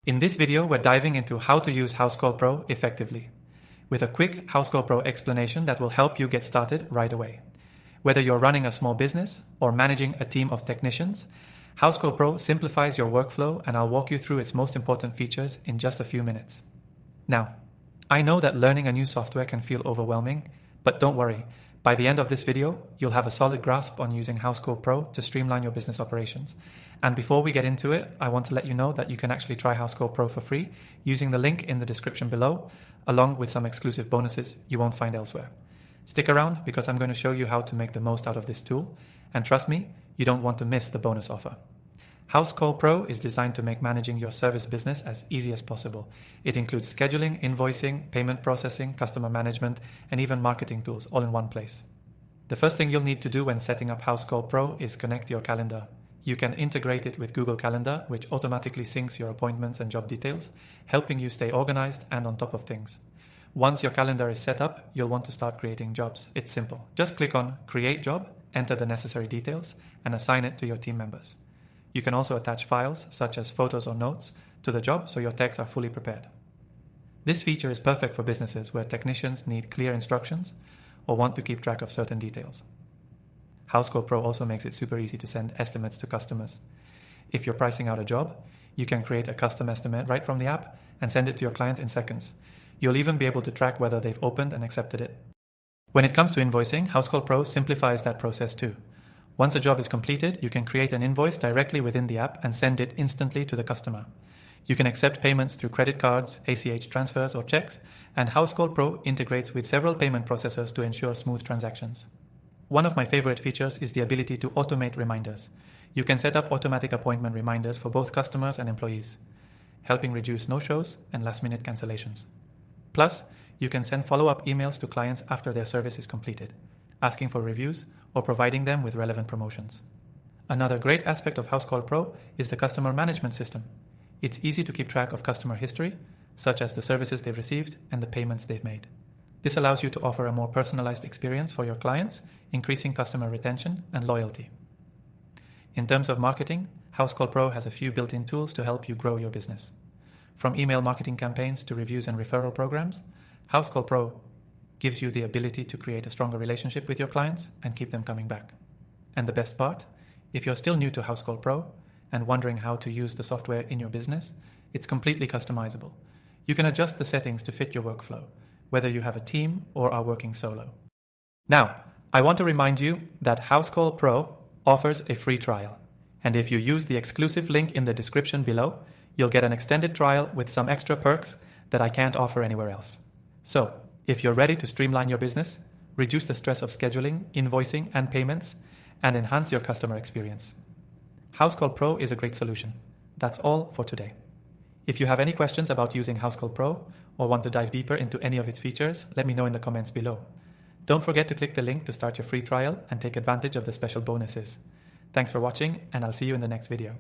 In this video, we're diving into how to use Housecall Pro effectively, with a quick Housecall Pro explanation that will help you get started right away. Whether you're running a small business or managing a team of technicians, Housecall Pro simplifies your workflow, and I'll walk you through its most important features in just a few minutes. Now, I know that learning a new software can feel overwhelming, but don't worry. By the end of this video, you'll have a solid grasp on using Housecall Pro to streamline your business operations. And before we get into it, I want to let you know that you can actually try Housecall Pro for free using the link in the description below, along with some exclusive bonuses you won't find elsewhere. Stick around because I'm going to show you how to make the most out of this tool. And trust me, you don't want to miss the bonus offer. Housecall Pro is designed to make managing your service business as easy as possible. It includes scheduling, invoicing, payment processing, customer management, and even marketing tools all in one place. The first thing you'll need to do when setting up Housecall Pro is connect your calendar. You can integrate it with Google Calendar, which automatically syncs your appointments and job details, helping you stay organized and on top of things. Once your calendar is set up, you'll want to start creating jobs. It's simple. Just click on Create Job, enter the necessary details, and assign it to your team members. You can also attach files, such as photos or notes, to the job so your techs are fully prepared. This feature is perfect for businesses where technicians need clear instructions or want to keep track of certain details. Housecall Pro also makes it super easy to send estimates to customers. If you're pricing out a job, you can create a custom estimate right from the app and send it to your client in seconds. You'll even be able to track whether they've opened and accepted it. When it comes to invoicing, Housecall Pro simplifies that process too. Once a job is completed, you can create an invoice directly within the app and send it instantly to the customer. You can accept payments through credit cards, ACH transfers, or checks, and Housecall Pro integrates with several payment processors to ensure smooth transactions. One of my favorite features is the ability to automate reminders. You can set up automatic appointment reminders for both customers and employees, helping reduce no-shows and last-minute cancellations. Plus, you can send follow-up emails to clients after their service is completed, asking for reviews or providing them with relevant promotions. Another great aspect of Housecall Pro is the customer management system. It's easy to keep track of customer history, such as the services they've received and the payments they've made. This allows you to offer a more personalized experience for your clients, increasing customer retention and loyalty. In terms of marketing, Housecall Pro has a few built-in tools to help you grow your business. From email marketing campaigns to reviews and referral programs, Housecall Pro gives you the ability to create a stronger relationship with your clients and keep them coming back. And the best part, if you're still new to Housecall Pro and wondering how to use the software in your business, it's completely customizable. You can adjust the settings to fit your workflow, whether you have a team or are working solo. Now, I want to remind you that Housecall Pro offers a free trial. And if you use the exclusive link in the description below, you'll get an extended trial with some extra perks that I can't offer anywhere else. So, if you're ready to streamline your business, reduce the stress of scheduling, invoicing, and payments, and enhance your customer experience, Housecall Pro is a great solution. That's all for today. If you have any questions about using Housecall Pro or want to dive deeper into any of its features, let me know in the comments below. Don't forget to click the link to start your free trial and take advantage of the special bonuses. Thanks for watching, and I'll see you in the next video.